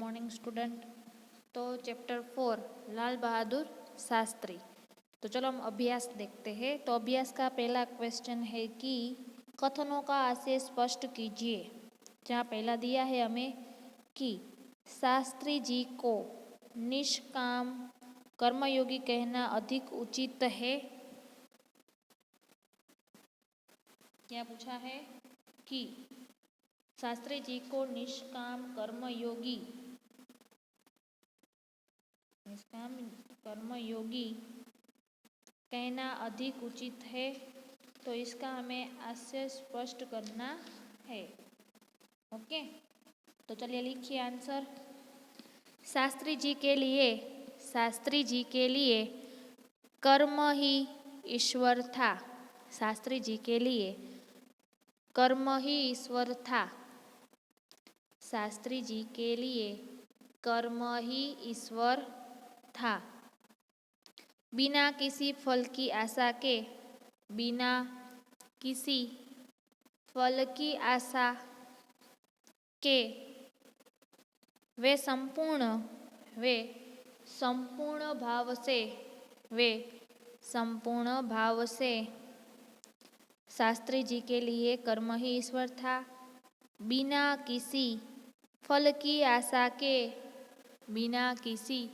Morning student. तो chapter 4 Lal Bahadur Shastri. तो चलो हम अभ्यास देखते हैं। तो अभ्यास का पहला क्वेश्चन है कि कथनों का आशय स्पष्ट कीजिए। जहाँ पहला दिया है हमें कि शास्त्री जी को निष्काम कर्मयोगी कहना अधिक उचित है। क्या पूछा है कि शास्त्री जी को निष्काम कर्मयोगी कहना अधिक उचित है। तो इसका हमें आशय स्पष्ट करना है। ओके, तो चलिए लिखिए आंसर। शास्त्री जी के लिए कर्म ही ईश्वर था। शास्त्री जी के लिए कर्म ही ईश्वर था। शास्त्री जी के लिए कर्म ही ईश्वर था। बिना किसी फल की आशा के, बिना किसी फल की आशा के वे संपूर्ण भाव से शास्त्री जी के लिए कर्म ही ईश्वर था। बिना किसी फल की आशा के, बिना किसी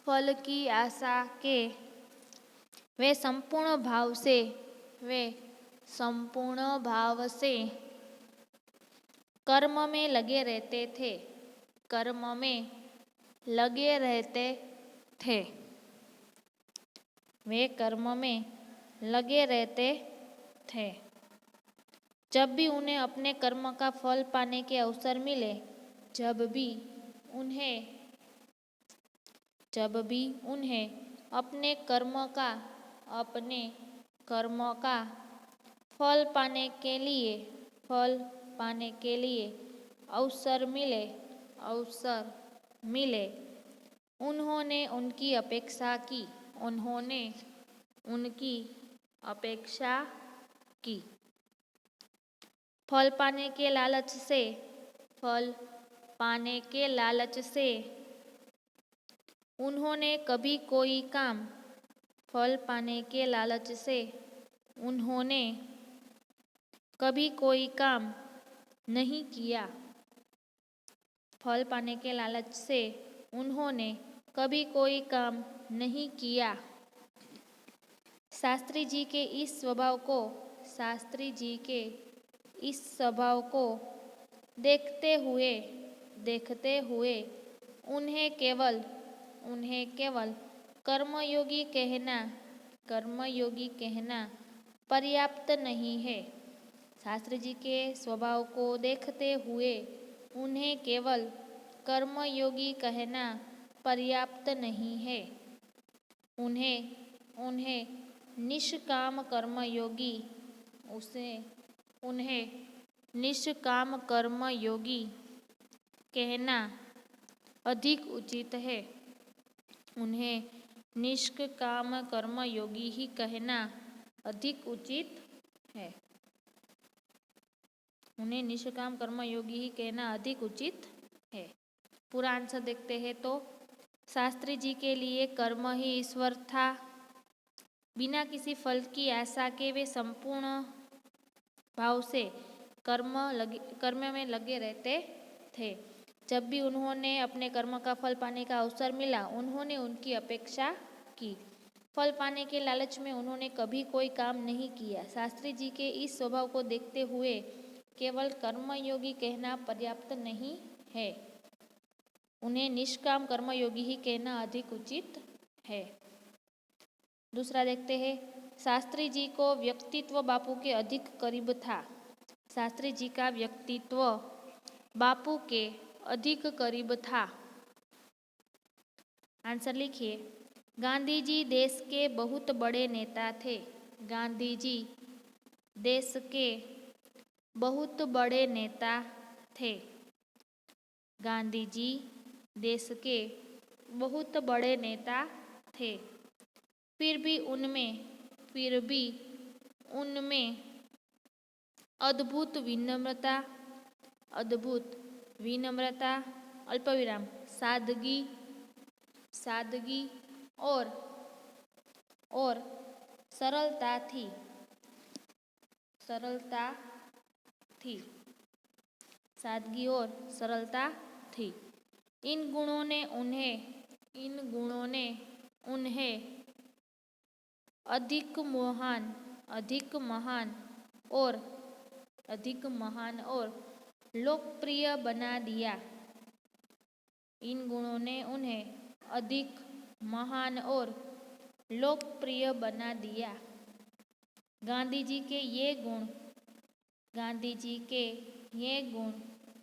फल की आशा के वे संपूर्ण भाव से कर्म में लगे रहते थे। कर्म में लगे रहते थे। वे कर्म में लगे रहते थे। जब भी उन्हें अपने कर्म का फल पाने के अवसर मिले, जब भी उन्हें अपने कर्म का फल पाने के लिए अवसर मिले, उन्होंने उनकी अपेक्षा की। फल पाने के लालच से उन्होंने कभी कोई काम नहीं किया। फल पाने के लालच से उन्होंने कभी कोई काम नहीं किया। शास्त्री जी के इस स्वभाव को देखते हुए उन्हें केवल कर्मयोगी कहना पर्याप्त नहीं है। शास्त्री जी के स्वभाव को देखते हुए उन्हें केवल कर्मयोगी कहना पर्याप्त नहीं है। उन्हें निष्काम कर्मयोगी कहना अधिक उचित है। उन्हें निष्काम कर्मयोगी ही कहना अधिक उचित है। उन्हें निष्काम कर्मयोगी ही कहना अधिक उचित है। पूरा आंसर देखते हैं। तो शास्त्री जी के लिए कर्म ही ईश्वर था। बिना किसी फल की आशा के वे संपूर्ण भाव से कर्म में लगे रहते थे। जब भी उन्होंने अपने कर्म का फल पाने का अवसर मिला, उन्होंने उनकी अपेक्षा की। फल पाने के लालच में उन्होंने कभी कोई काम नहीं किया। शास्त्री जी के इस स्वभाव को देखते हुए केवल कर्मयोगी कहना पर्याप्त नहीं है। उन्हें निष्काम कर्मयोगी ही कहना अधिक उचित है। दूसरा देखते हैं। शास्त्री जी को व्यक्तित्व बापू के अधिक करीब था। शास्त्री जी का व्यक्तित्व बापू के अधिक करीब था। आंसर लिखिए। गांधी जी देश के बहुत बड़े नेता थे। गांधी जी देश के बहुत बड़े नेता थे। गांधी जी देश के बहुत बड़े नेता थे। फिर भी उनमें अद्भुत विनम्रता अल्पविराम सादगी, सादगी और सरलता थी, सरलता थी, सादगी और सरलता थी। इन गुणों ने उन्हें अधिक महान और लोकप्रिय बना दिया। इन गुणों ने उन्हें अधिक महान और लोकप्रिय बना दिया। गांधी जी के ये गुण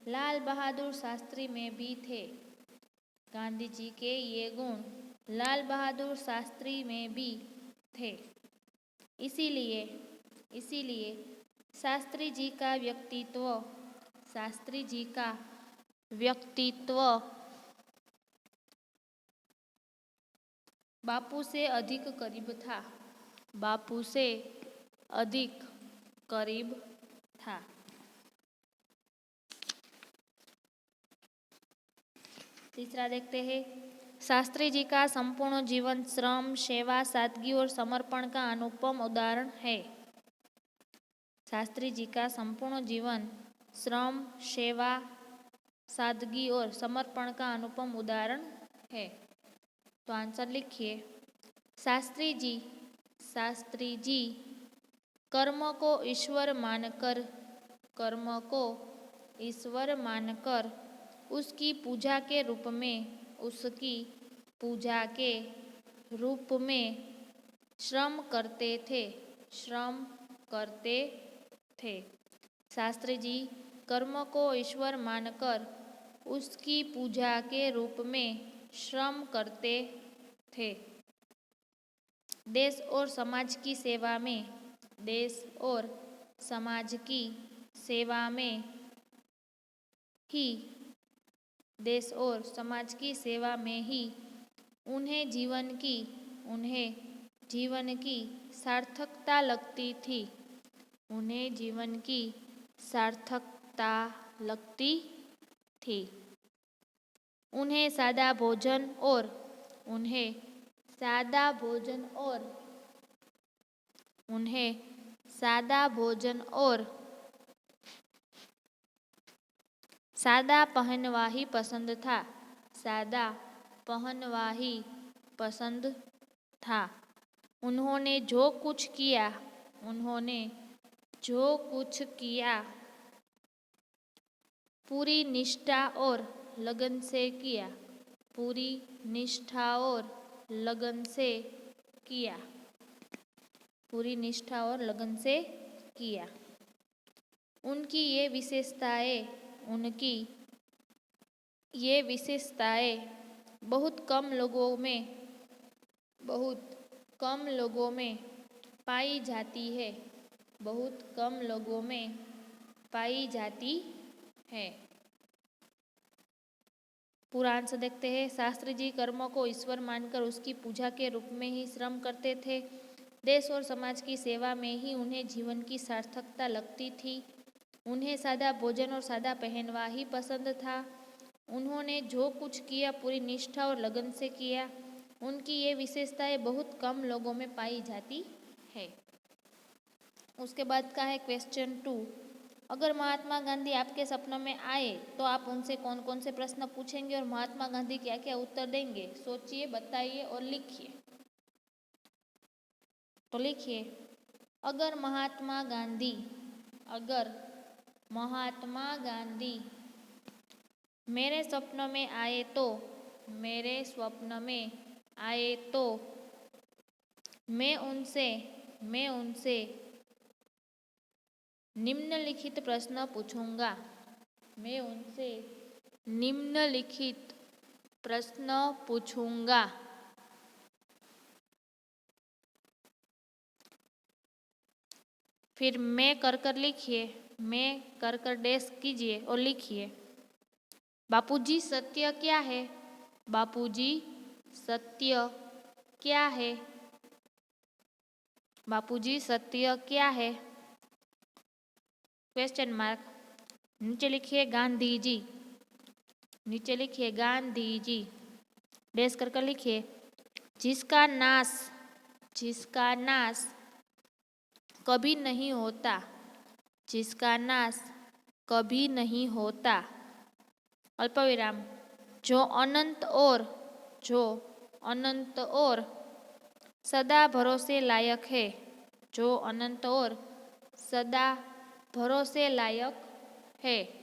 लाल बहादुर शास्त्री में भी थे। गांधी जी के ये गुण लाल बहादुर शास्त्री में भी थे। इसीलिए शास्त्री जी का व्यक्तित्व बापू से अधिक करीब था। बापू से अधिक करीब था। तीसरा देखते हैं। शास्त्री जी का संपूर्ण जीवन श्रम, सेवा, सादगी और समर्पण का अनुपम उदाहरण है। शास्त्री जी का संपूर्ण जीवन श्रम, सेवा, सादगी और समर्पण का अनुपम उदाहरण है। तो आंसर लिखिए। शास्त्री जी कर्म को ईश्वर मानकर उसकी पूजा के रूप में श्रम करते थे। शास्त्री जी कर्म को ईश्वर मानकर उसकी पूजा के रूप में श्रम करते थे। देश और समाज की सेवा में ही उन्हें जीवन की सार्थकता लगती थी। उन्हें सादा भोजन और सादा पहनवा ही पसंद था। उन्होंने जो कुछ किया पूरी निष्ठा और लगन से किया। उनकी ये विशेषताएं बहुत कम लोगों में पाई जाती है। पूरा आंसर देखते हैं। शास्त्री जी कर्मों को ईश्वर मानकर उसकी पूजा के रूप में ही श्रम करते थे। देश और समाज की सेवा में ही उन्हें जीवन की सार्थकता लगती थी। उन्हें सादा भोजन और सादा पहनवा ही पसंद था। उन्होंने जो कुछ किया पूरी निष्ठा और लगन से किया। उनकी ये विशेषताएं बहुत कम लोगों में पाई जाती है। उसके बाद का है क्वेश्चन 2। अगर महात्मा गांधी आपके सपनों में आए तो आप उनसे कौन कौन से प्रश्न पूछेंगे और महात्मा गांधी क्या क्या उत्तर देंगे? सोचिए, बताइए और लिखिए। तो लिखिए, अगर महात्मा गांधी मेरे स्वप्न में आए तो मैं उनसे निम्नलिखित प्रश्न पूछूंगा। फिर मैं कर लिखिए, मैं कर डैश कीजिए और लिखिए। बापूजी सत्य क्या है? बापूजी सत्य क्या है? बापूजी सत्य क्या है? Question mark. नीचे लिखिए गांधी जी। नीचे लिखिए गांधी जी, डैश कर कर लिखिए जिसका नाश कभी नहीं होता, जिसका नाश कभी नहीं होता, अल्पविराम, जो अनंत और सदा भरोसे लायक है, जो अनंत और सदा भरोसे लायक है,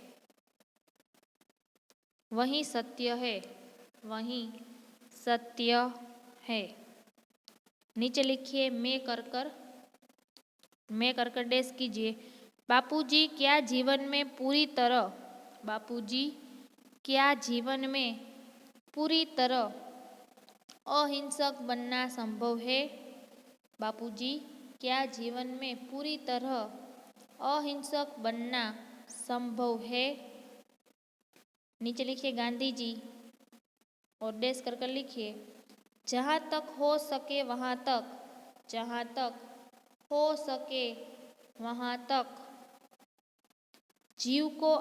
वही सत्य है, वही सत्य है। नीचे लिखिए मैं कर कर डैश कीजिए बापूजी क्या जीवन में पूरी तरह, बापूजी क्या जीवन में पूरी तरह अहिंसक बनना संभव है, बापूजी क्या जीवन में पूरी तरह अहिंसक बनना संभव है। नीचे लिखिए गांधी जी और डैश कर कर लिखिए जहाँ तक हो सके वहाँ तक, जहाँ तक हो सके वहाँ तक जीव को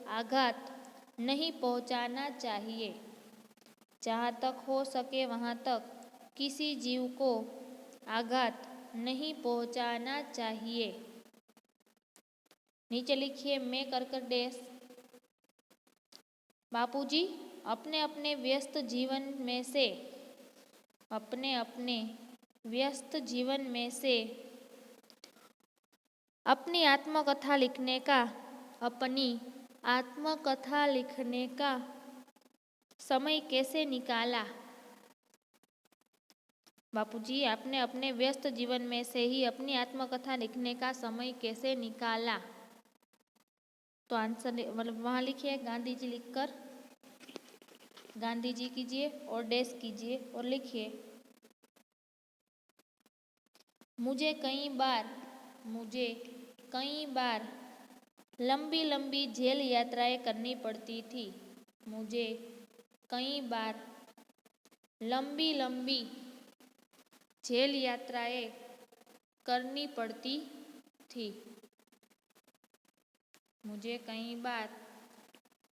आघात नहीं पहुँचाना चाहिए, जहाँ तक हो सके वहाँ तक किसी जीव को आघात नहीं पहुँचाना चाहिए। नीचे लिखिए मैं कर डैश बापूजी अपने अपने व्यस्त जीवन में से अपनी आत्मकथा लिखने का समय कैसे निकाला, बापूजी आपने अपने व्यस्त जीवन में से ही अपनी आत्मकथा लिखने का समय कैसे निकाला। तो आंसर मतलब वहाँ लिखिए गांधी जी लिखकर गांधी जी कीजिए और डैश कीजिए और लिखिए मुझे कई बार लंबी लंबी जेल यात्राएं करनी पड़ती थी, मुझे कई बार लंबी लंबी जेल यात्राएं करनी पड़ती थी, मुझे कई बार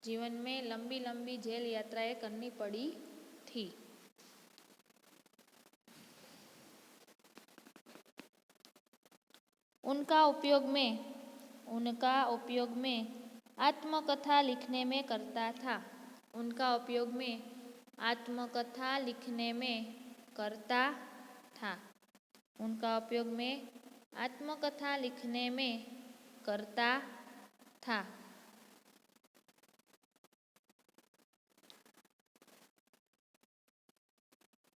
जीवन में लंबी लंबी जेल यात्राएं करनी पड़ी थी। उनका उपयोग में आत्मकथा लिखने में करता था, उनका उपयोग में आत्मकथा लिखने में करता था, उनका उपयोग में आत्मकथा लिखने में करता था।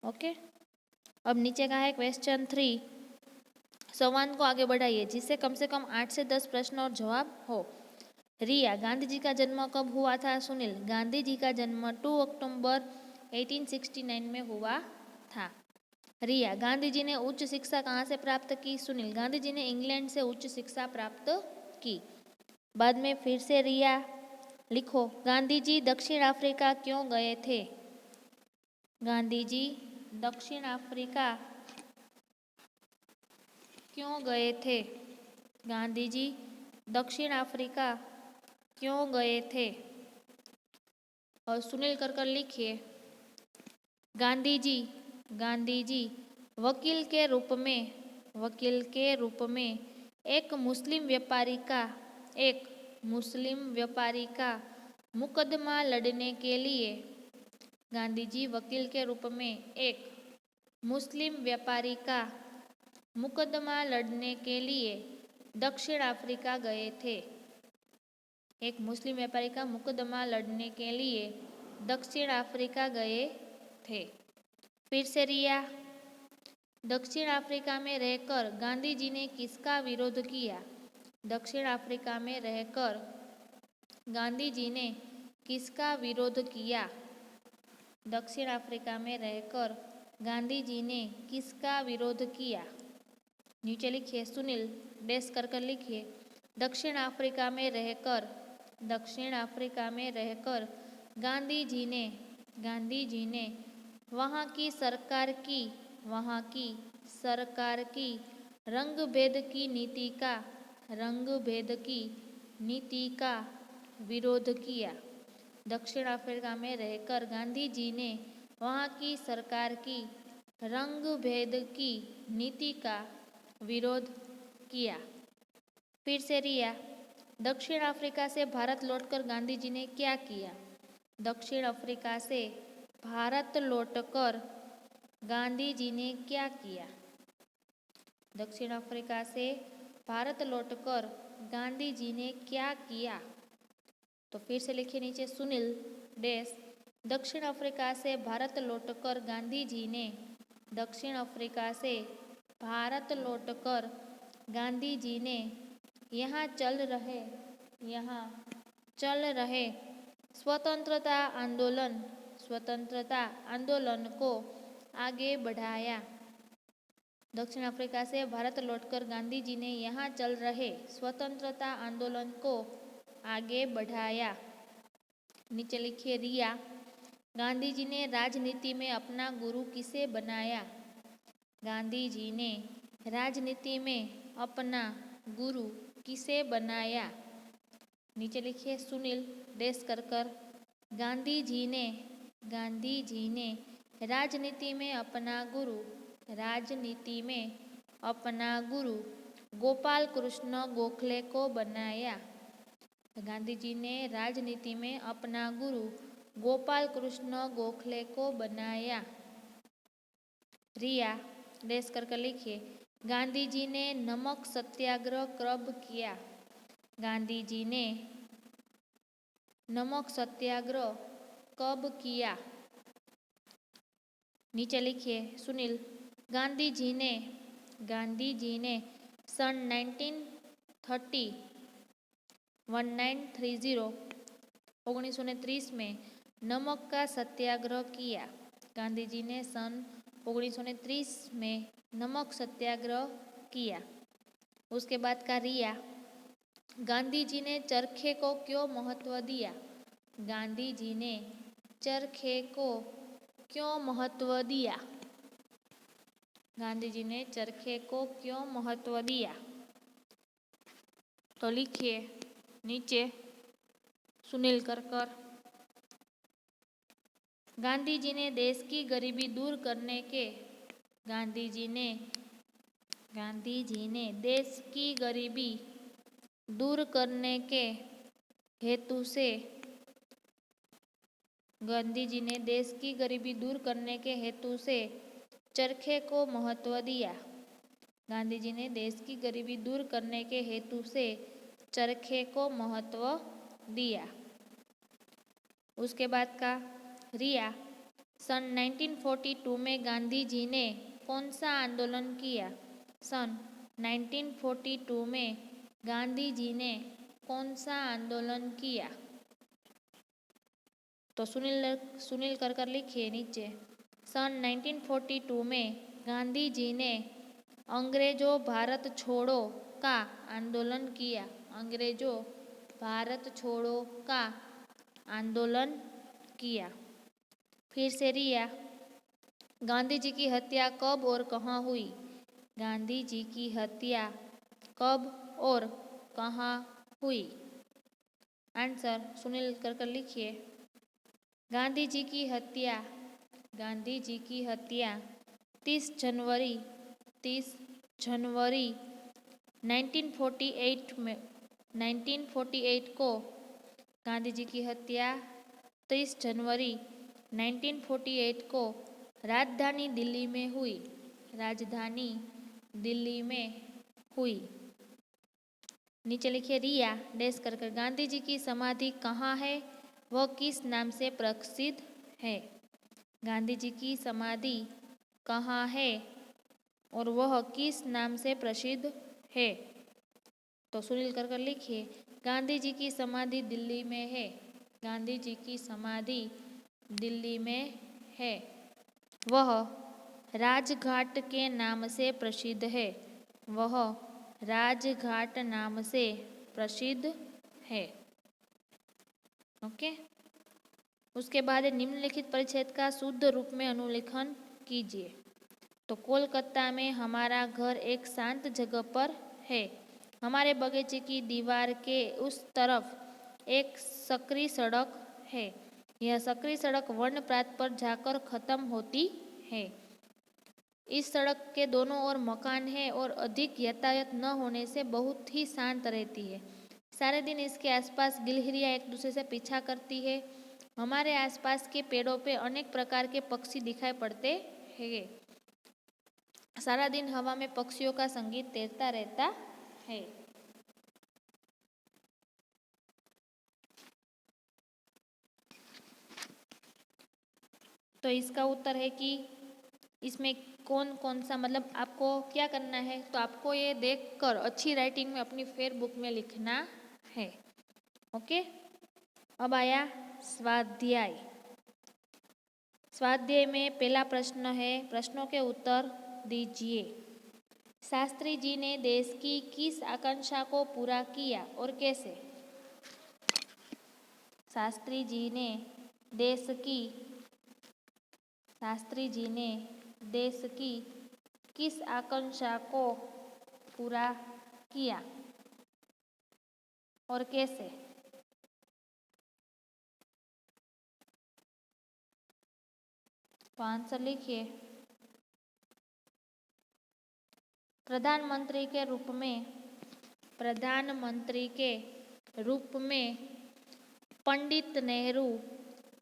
ओके, अब नीचे का है क्वेश्चन 3, संवाद को आगे बढ़ाइए जिससे कम से कम 8 से 10 प्रश्न और जवाब हो। रिया गांधी जी का जन्म कब हुआ था, सुनील गांधी जी का जन्म 2 अक्टूबर 1869 में हुआ था। रिया गांधी जी ने उच्च शिक्षा कहाँ से प्राप्त की, सुनील गांधी जी ने इंग्लैंड से उच्च शिक्षा प्राप्त की। बाद में फिर से रिया लिखो गांधी जी दक्षिण अफ्रीका क्यों गए थे, गांधी जी दक्षिण अफ्रीका क्यों गए थे, गांधी जी दक्षिण अफ्रीका क्यों गए थे। और सुनील कर लिखिए गांधी जी वकील के रूप में एक मुस्लिम व्यापारी का मुकदमा लड़ने के लिए, गांधी जी वकील के रूप में एक मुस्लिम व्यापारी का मुकदमा लड़ने के लिए दक्षिण अफ्रीका गए थे, एक मुस्लिम व्यापारी का मुकदमा लड़ने के लिए दक्षिण अफ्रीका गए थे। फिर से रिया दक्षिण अफ्रीका में रहकर गांधी जी ने किसका विरोध किया, दक्षिण अफ्रीका में रहकर गांधी जी ने किसका विरोध किया, दक्षिण अफ्रीका में रहकर गांधी जी ने किसका विरोध किया। नीचे लिखिए सुनील डैश कर लिखिए दक्षिण अफ्रीका में रहकर गांधी जी ने वहाँ की सरकार की रंग भेद की नीति का रंग भेद की नीति का विरोध किया। दक्षिण अफ्रीका में रहकर गांधी जी ने वहाँ की सरकार की रंग भेद की नीति का विरोध किया। फिर से रिया, दक्षिण अफ्रीका से भारत लौटकर गांधी जी ने क्या किया? दक्षिण अफ्रीका से भारत लौटकर गांधी जी ने क्या किया? दक्षिण अफ्रीका से भारत लौटकर गांधी जी ने क्या किया? तो फिर से लिखिए नीचे, सुनील डैश दक्षिण अफ्रीका से भारत लौटकर गांधी जी ने दक्षिण अफ्रीका से भारत लौटकर गांधी जी ने यहाँ चल रहे स्वतंत्रता आंदोलन को आगे बढ़ाया। दक्षिण अफ्रीका से भारत लौटकर गांधी जी ने यहाँ चल रहे स्वतंत्रता आंदोलन को आगे बढ़ाया। नीचे लिखिए रिया, गांधी जी ने राजनीति में अपना गुरु किसे बनाया? गांधी जी ने राजनीति में अपना गुरु किसे बनाया? नीचे लिखिए सुनील डैश कर गांधी जी ने राजनीति में अपना गुरु गोपाल कृष्ण गोखले को बनाया। गांधी जी ने राजनीति में अपना गुरु गोपाल कृष्ण गोखले को बनाया। रिया डैश कर लिखिए, गांधी जी ने नमक सत्याग्रह कब किया? गांधी जी ने नमक सत्याग्रह कब किया? नीचे लिखिए सुनील, गांधी जी ने सन 1930 में नमक का सत्याग्रह किया। गांधी जी ने सन 1930 में नमक सत्याग्रह किया। उसके बाद का रिया, गांधी जी ने चरखे को क्यों महत्व दिया? गांधी जी ने चरखे को क्यों महत्व दिया? गांधी जी ने चरखे को क्यों महत्व दिया? तो लिखिए नीचे सुनील कर गांधी जी ने देश की गरीबी दूर करने के गांधी जी ने देश की गरीबी दूर करने के हेतु से गांधी जी ने देश की गरीबी दूर करने के हेतु से चरखे को महत्व दिया। गांधी जी ने देश की गरीबी दूर करने के हेतु से चरखे को महत्व दिया। उसके बाद का रिया, सन 1942 में गांधी जी ने कौन सा आंदोलन किया? सन 1942 में गांधी जी ने कौन सा आंदोलन किया? तो सुनील कर लिखिए नीचे, सन 1942 में गांधी जी ने अंग्रेजों भारत छोड़ो का आंदोलन किया। अंग्रेजों भारत छोड़ो का आंदोलन किया। फिर से रिया, गांधी जी की हत्या कब और कहाँ हुई? गांधी जी की हत्या कब और कहाँ हुई? आंसर सुनील कर लिखिए, गांधी जी की हत्या 30 जनवरी 1948 को गांधी जी की हत्या 30 जनवरी 1948 को राजधानी दिल्ली में हुई। नीचे लिखिए रिया डैश कर गांधी जी की समाधि कहाँ है? वह किस नाम से प्रसिद्ध है? गांधी जी की समाधि कहाँ है और वह किस नाम से प्रसिद्ध है? तो सुनील कर लिखिए, गांधी जी की समाधि दिल्ली में है। गांधी जी की समाधि दिल्ली में है। वह राजघाट के नाम से प्रसिद्ध है। वह राजघाट नाम से प्रसिद्ध है। ओके। उसके बाद निम्नलिखित परिच्छेद का शुद्ध रूप में अनुलेखन कीजिए। तो कोलकाता में हमारा घर एक शांत जगह पर है। हमारे बगीचे की दीवार के उस तरफ एक सकरी सड़क है। यह सकरी सड़क वन प्रांत पर जाकर खत्म होती है। इस सड़क के दोनों ओर मकान है और अधिक यातायात न होने से बहुत ही शांत रहती है। सारे दिन इसके आसपास गिलहरियाँ एक दूसरे से पीछा करती है। हमारे आसपास के पेड़ों पे अनेक प्रकार के पक्षी दिखाई पड़ते हैं। सारा दिन हवा में पक्षियों का संगीत तैरता रहता है। तो इसका उत्तर है कि इसमें कौन कौन सा, मतलब आपको क्या करना है, तो आपको ये देखकर अच्छी राइटिंग में अपनी फेयर बुक में लिखना है। ओके, अब आया स्वाध्याय। स्वाध्याय में पहला प्रश्न है, प्रश्नों के उत्तर दीजिए। शास्त्री जी ने देश की किस आकांक्षा को पूरा किया और कैसे? शास्त्री जी ने देश की किस आकांक्षा को पूरा किया और कैसे? तो आंसर लिखिए। प्रधानमंत्री के रूप में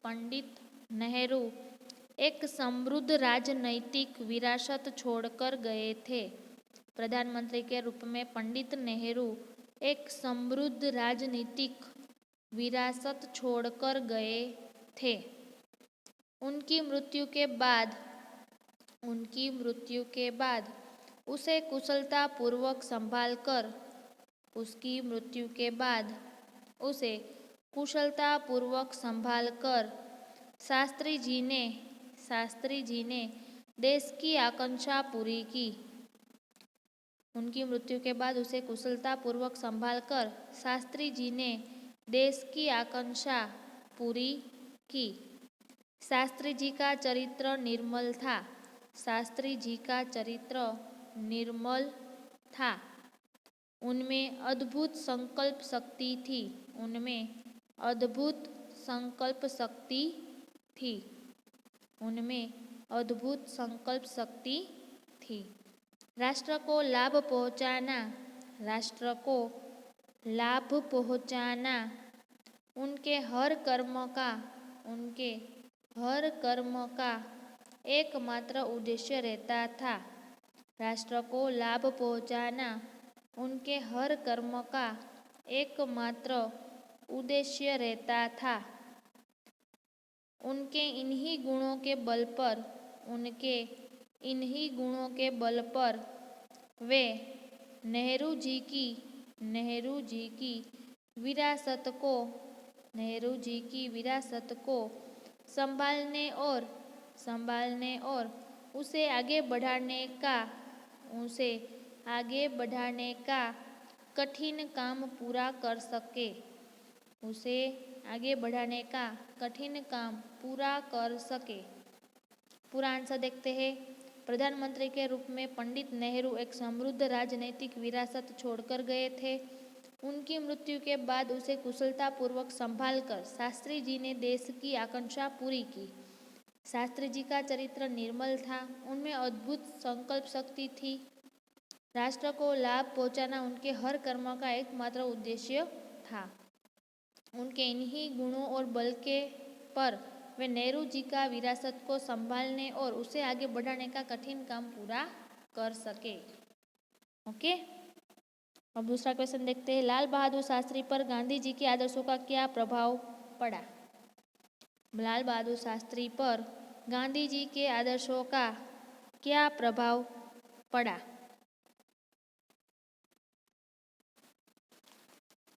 पंडित नेहरू एक समृद्ध राजनैतिक विरासत छोड़कर गए थे। प्रधानमंत्री के रूप में पंडित नेहरू एक समृद्ध राजनीतिक विरासत छोड़कर गए थे। उनकी मृत्यु के बाद उसे कुशलतापूर्वक संभालकर शास्त्री जी ने देश की आकांक्षा पूरी की। उनकी मृत्यु के बाद उसे कुशलतापूर्वक संभालकर शास्त्री जी ने देश की आकांक्षा पूरी की। शास्त्री जी का चरित्र निर्मल था। उनमें अद्भुत संकल्प शक्ति थी। राष्ट्र को लाभ पहुंचाना उनके हर कर्म का एकमात्र उद्देश्य रहता था। राष्ट्र को लाभ पहुंचाना उनके हर कर्म का एकमात्र उद्देश्य रहता था। उनके इन्हीं गुणों के बल पर वे नेहरू जी की विरासत को संभालने और उसे आगे बढ़ाने का कठिन काम पूरा कर सके। पूरा आंसर देखते हैं। प्रधानमंत्री के रूप में पंडित नेहरू एक समृद्ध राजनीतिक विरासत छोड़कर गए थे। उनकी मृत्यु के बाद उसे कुशलतापूर्वक संभालकर शास्त्री जी ने देश की आकांक्षा पूरी की। शास्त्री जी का चरित्र निर्मल था। उनमें अद्भुत संकल्प शक्ति थी। राष्ट्र को लाभ पहुंचाना उनके हर कर्म का एकमात्र उद्देश्य था। उनके इन्हीं गुणों और बल के पर वे नेहरू जी का विरासत को संभालने और उसे आगे बढ़ाने का कठिन काम पूरा कर सके। ओके, अब दूसरा क्वेश्चन देखते हैं। लाल बहादुर शास्त्री पर गांधी जी के आदर्शों का क्या प्रभाव पड़ा? लाल बहादुर शास्त्री पर गांधी जी के आदर्शों का क्या प्रभाव पड़ा?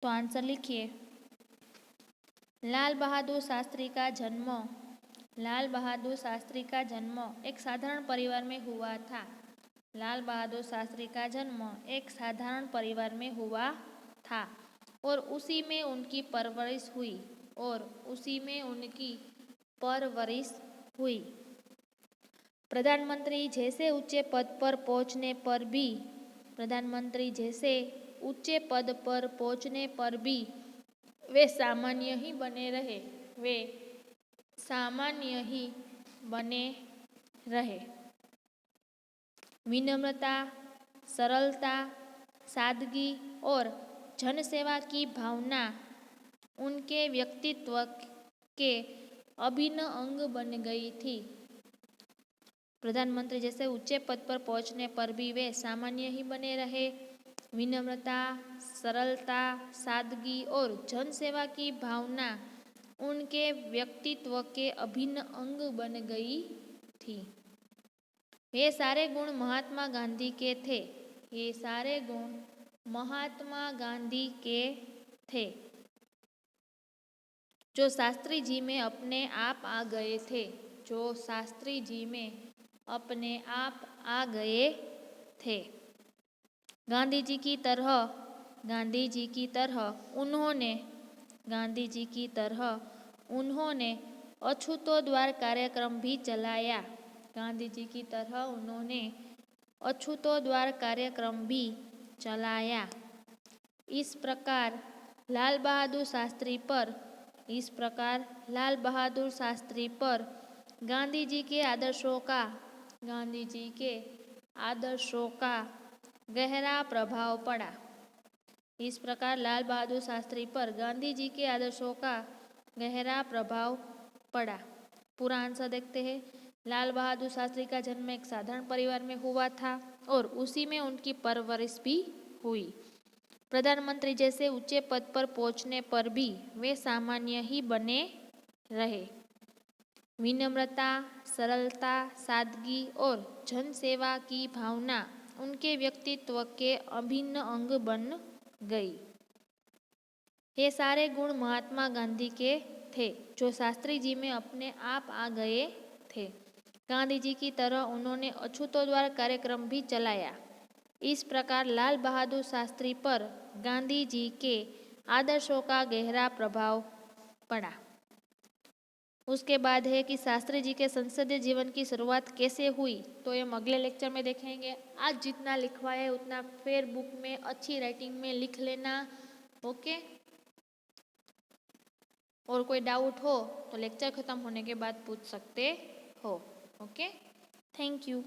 तो आंसर लिखिए। लाल बहादुर शास्त्री का जन्म एक साधारण परिवार में हुआ था। लाल बहादुर शास्त्री का जन्म एक साधारण परिवार में हुआ था और उसी में उनकी परवरिश हुई। प्रधानमंत्री जैसे ऊंचे पद पर पहुंचने पर भी ऊंचे पद पर पहुंचने पर भी वे सामान्य ही बने रहे, वे सामान्य ही बने रहे। विनम्रता, सरलता, सादगी और जनसेवा की भावना उनके व्यक्तित्व के अभिन्न अंग बन गई थी। प्रधानमंत्री जैसे ऊंचे पद पर पहुंचने पर भी वे सामान्य ही बने रहे। विनम्रता, सरलता, सादगी और जनसेवा की भावना उनके व्यक्तित्व के अभिन्न अंग बन गई थी। ये सारे गुण महात्मा गांधी के थे। ये सारे गुण महात्मा गांधी के थे, जो शास्त्री जी में अपने आप आ गए थे, जो शास्त्री जी में अपने आप आ गए थे। गांधी जी की तरह उन्होंने अछूतोद्वार कार्यक्रम भी चलाया। गांधी जी की तरह उन्होंने अछूतोद्वार कार्यक्रम भी चलाया। इस प्रकार लाल बहादुर शास्त्री पर गांधी जी के आदर्शों का गहरा प्रभाव पड़ा। इस प्रकार लाल बहादुर शास्त्री पर गांधी जी के आदर्शों का गहरा प्रभाव पड़ा। पूरा आंसर देखते हैं। लाल बहादुर शास्त्री का जन्म एक साधारण परिवार में हुआ था और उसी में उनकी परवरिश भी हुई। प्रधानमंत्री जैसे ऊंचे पद पर पहुंचने पर भी वे सामान्य ही बने रहे। विनम्रता, सरलता, सादगी और जनसेवा की भावना उनके व्यक्तित्व के अभिन्न अंग बन गई। ये सारे गुण महात्मा गांधी के थे, जो शास्त्री जी में अपने आप आ गए थे। गांधी जी की तरह उन्होंने अछूतोद्वार कार्यक्रम भी चलाया। इस प्रकार लाल बहादुर शास्त्री पर गांधी जी के आदर्शों का गहरा प्रभाव पड़ा। उसके बाद है कि शास्त्री जी के संसदीय जीवन की शुरुआत कैसे हुई, तो ये हम अगले लेक्चर में देखेंगे। आज जितना लिखवाया है उतना फिर बुक में अच्छी राइटिंग में लिख लेना, ओके। और कोई डाउट हो तो लेक्चर खत्म होने के बाद पूछ सकते हो, ओके। Thank you.